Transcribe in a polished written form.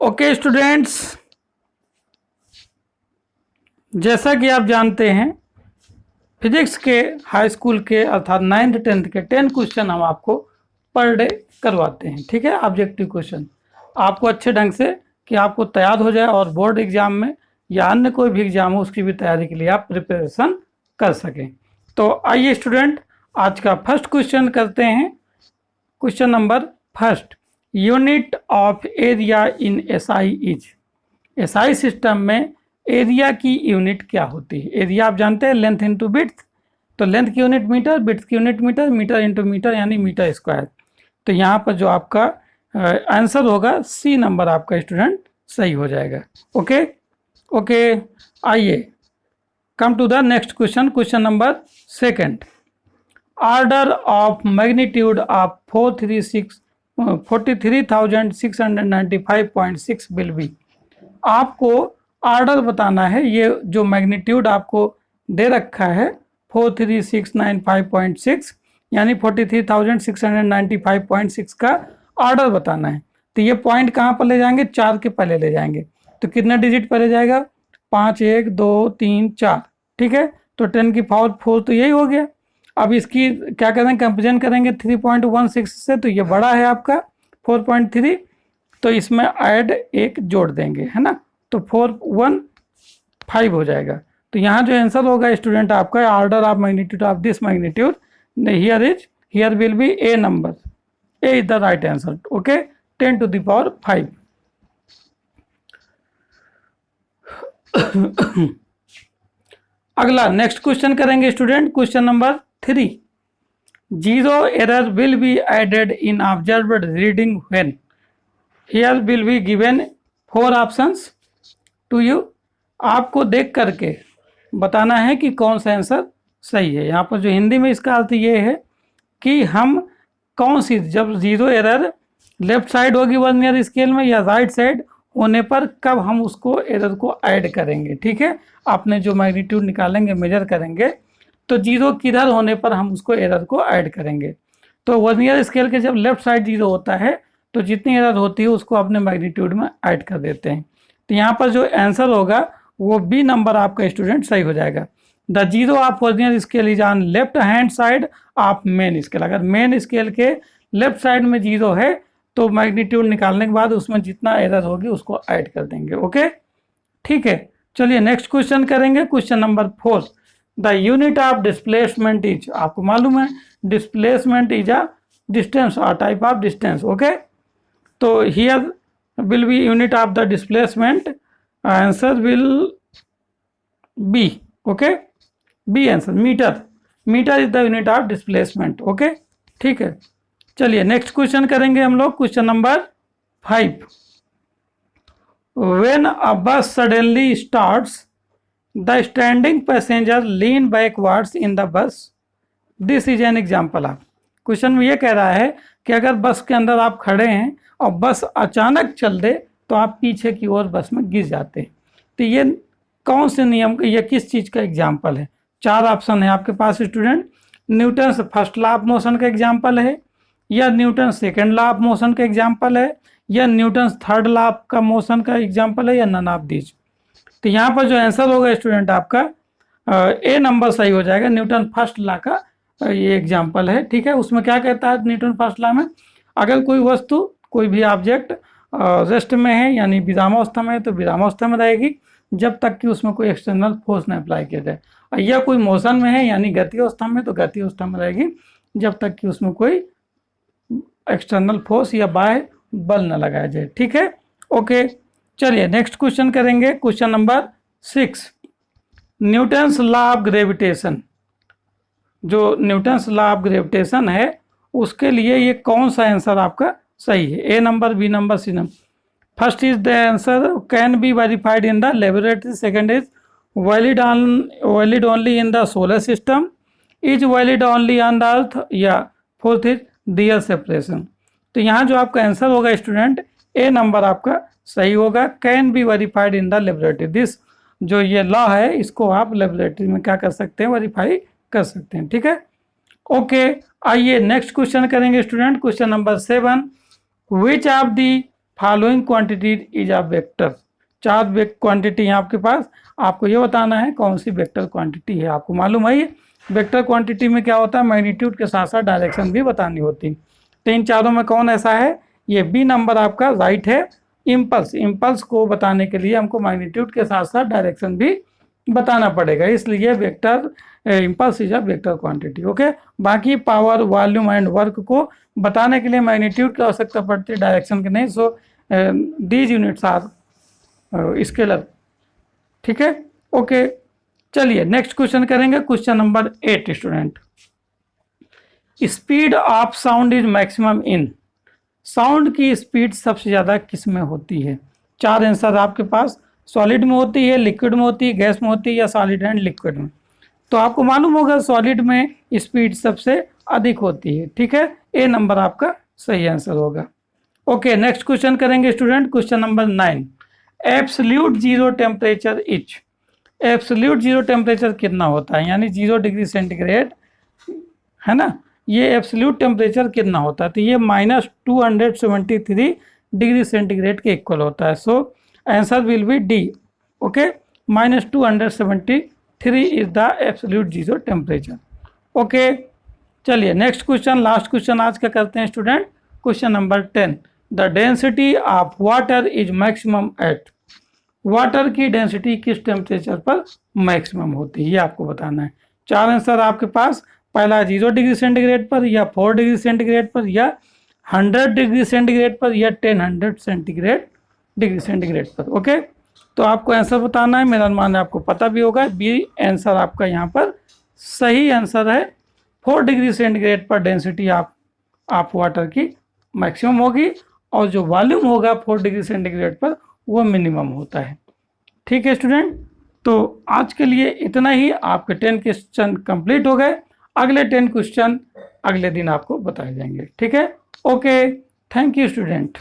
Okay students, जैसा कि आप जानते हैं फिजिक्स के हाई स्कूल के अर्थात 9th 10th के 10 क्वेश्चन हम आपको पर डे करवाते हैं। ठीक है, ऑब्जेक्टिव क्वेश्चन आपको अच्छे ढंग से कि आपको तैयार हो जाए और बोर्ड एग्जाम में या अन्य कोई भी एग्जाम हो उसकी भी तैयारी के लिए आप प्रिपरेशन कर सकें। तो आइए स्टूडेंट, आज का फर्स्ट क्वेश्चन करते हैं। Question number first, unit of area in SI is. SI system में एरिया की यूनिट क्या होती है? एरिया आप जानते हैं लेंथ इंटू बिड्थ, तो लेंथ की यूनिट मीटर, बिड्थ की unit metre, metre into metre यानी मीटर स्क्वायर। तो यहाँ पर जो आपका आंसर होगा सी नंबर आपका स्टूडेंट सही हो जाएगा। ओके ओके, आइए come to the next question. Question number second, order of magnitude of 43,695.6 will be. आपको ऑर्डर बताना है। ये जो मैग्नीट्यूड आपको दे रखा है 43695.6 यानी 43,695.6 का ऑर्डर बताना है। तो ये पॉइंट कहाँ पर ले जाएंगे? 4 के पहले ले जाएंगे। तो कितना डिजिट पहले जाएगा? 5, 1, 2, 3, 4। ठीक है, तो 10 की पावर 4 तो यही हो गया। अब इसकी क्या करेंगे? कंपेरिजन करेंगे 3.16 से, तो ये बड़ा है आपका 4.3, तो इसमें ऐड एक जोड़ देंगे, है ना, तो 415 हो जाएगा। तो यहाँ जो आंसर होगा स्टूडेंट आपका order of magnitude of this magnitude here will be a number. A is the right answer. Okay, 10 to the power 5। अगला नेक्स्ट क्वेश्चन करेंगे student. Question number 3, zero error will be added in observed reading when. Here will be given 4 options to you. आपको देख करके बताना है कि कौन सा आंसर सही है। यहाँ पर जो हिंदी में इसका अर्थ ये है कि हम कौन सी, जब जीरो एरर लेफ्ट साइड होगी वर्नियर स्केल में या राइट साइड होने पर, कब हम उसको एरर को ऐड करेंगे। ठीक है, आपने जो मैग्नीट्यूड निकालेंगे, मेजर करेंगे, तो जीरो किधर होने पर हम उसको एरर को ऐड करेंगे। तो वर्नियर स्केल के जब लेफ्ट साइड जीरो होता है तो जितनी एरर होती है उसको अपने मैग्नीट्यूड में ऐड कर देते हैं। तो यहाँ पर जो आंसर होगा वो बी नंबर आपका स्टूडेंट सही हो जाएगा। The zero of vernier scale is on left hand side of main scale. अगर मेन स्केल के लेफ्ट साइड में जीरो है तो मैग्नीट्यूड निकालने के बाद उसमें जितना एरर होगी उसको ऐड कर देंगे। ओके, ठीक है, चलिए नेक्स्ट क्वेश्चन करेंगे। Question number 4, the unit of displacement is. आपको मालूम है डिस्प्लेसमेंट इज अ डिस्टेंस और टाइप ऑफ डिस्टेंस। ओके, तो here will be unit of the displacement, answer will be, okay, B answer, metre. Metre is the unit of displacement. Okay, ठीक है, चलिए next question करेंगे हम लोग। Question number 5, when a बस suddenly starts the standing passenger lean backwards in the bus, this is an example of. Question में ये कह रहा है कि अगर बस के अंदर आप खड़े हैं और बस अचानक चल दे तो आप पीछे की ओर बस में गिर जाते हैं। तो ये कौन से नियम, ये किस चीज़ का एग्जाम्पल है? 4 ऑप्शन है आपके पास student. Newton's first law of motion का एग्जाम्पल है, या Newton second law of motion का एग्जाम्पल है, या न्यूटन थर्ड लॉ का मोशन का एग्जाम्पल है, या नन ऑफ दीज। तो यहाँ पर जो आंसर होगा स्टूडेंट आपका ए नंबर सही हो जाएगा। न्यूटन फर्स्ट लॉ का ये एग्जाम्पल है। ठीक है, उसमें क्या कहता है न्यूटन फर्स्ट लॉ में, अगर कोई वस्तु, कोई भी ऑब्जेक्ट रेस्ट में है यानी विरामावस्था में है तो विरामावस्था में रहेगी जब तक कि उसमें कोई एक्सटर्नल फोर्स न अप्लाई किया जाए, या कोई मोशन में है यानी गति अवस्था में तो गति अवस्था में रहेगी जब तक कि उसमें कोई एक्सटर्नल फोर्स या बाह्य बल न लगाया जाए। ठीक है, ओके, चलिए नेक्स्ट क्वेश्चन करेंगे। Question number 6, Newton's law of gravitation. जो न्यूटन्स लॉ ऑफ ग्रेविटेशन है उसके लिए ये कौन सा आंसर आपका सही है? A number, B number, C number. First is the answer can be verified in the laboratory, second is valid only in the solar system, is valid only on the earth, या fourth is their separation. तो यहाँ जो आपका answer होगा student ए number आपका सही होगा, can be verified in the laboratory. This जो ये लॉ है इसको आप लेबोरेटरी में क्या कर सकते हैं? वेरीफाई कर सकते हैं। ठीक है, ओके, आइए नेक्स्ट क्वेश्चन करेंगे student. Question number 7, which of the following quantity is a vector. 4 quantity है आपके पास, आपको ये बताना है कौन सी वेक्टर क्वांटिटी है। आपको मालूम है ये वेक्टर क्वांटिटी में क्या होता है, मैग्नीट्यूड के साथ साथ डायरेक्शन भी बतानी होती। तो इन चारों में कौन ऐसा है, ये बी नंबर आपका राइट है। इम्पल्स को बताने के लिए हमको मैग्नीट्यूड के साथ साथ डायरेक्शन भी बताना पड़ेगा, इसलिए vector impulse is a vector quantity. Okay, बाकी पावर, वॉल्यूम एंड वर्क को बताने के लिए मैग्नीट्यूड की आवश्यकता पड़ती है, डायरेक्शन की नहीं। So these units are scalar. ठीक है, ओके। चलिए नेक्स्ट क्वेश्चन करेंगे, question number 8 student. Speed of sound is maximum in. Sound की स्पीड सबसे ज़्यादा किस में होती है? 4 आंसर आपके पास, सॉलिड में होती है, लिक्विड में होती है, गैस में होती है, या सॉलिड एंड लिक्विड में। तो आपको मालूम होगा सॉलिड में स्पीड सबसे अधिक होती है। ठीक है, ए नंबर आपका सही आंसर होगा। ओके, नेक्स्ट क्वेश्चन करेंगे student, question number 9। Absolute zero temperature is. Absolute zero temperature कितना होता है, यानी 0 डिग्री सेंटीग्रेड है ना, ये एब्सोल्यूट टेम्परेचर कितना होता है? तो ये -273 डिग्री सेंटीग्रेड के इक्वल होता है। So answer will be D. Okay, -273 is the absolute zero temperature. Okay, चलिए नेक्स्ट क्वेश्चन, लास्ट क्वेश्चन आज का करते हैं student, question number 10। The density of water is maximum at. Water की डेंसिटी किस टेम्परेचर पर मैक्सिमम होती है, ये आपको बताना है। 4 आंसर आपके पास, पहला 0 डिग्री सेंटीग्रेड पर, या 4 डिग्री सेंटीग्रेड पर, या 100 डिग्री सेंटीग्रेड पर, या 10 डिग्री सेंटीग्रेड पर। ओके, तो आपको आंसर बताना है, मेरा अनुमान है आपको पता भी होगा। बी आंसर आपका यहाँ पर सही आंसर है। 4 डिग्री सेंटीग्रेड पर डेंसिटी आप वाटर की मैक्सिमम होगी, और जो वॉल्यूम होगा 4 डिग्री सेंटीग्रेड पर वो मिनिमम होता है। ठीक है स्टूडेंट, तो आज के लिए इतना ही। आपके 10 क्वेश्चन कंप्लीट हो गए, अगले 10 क्वेश्चन अगले दिन आपको बताए जाएंगे। ठीक है, ओके, थैंक यू स्टूडेंट।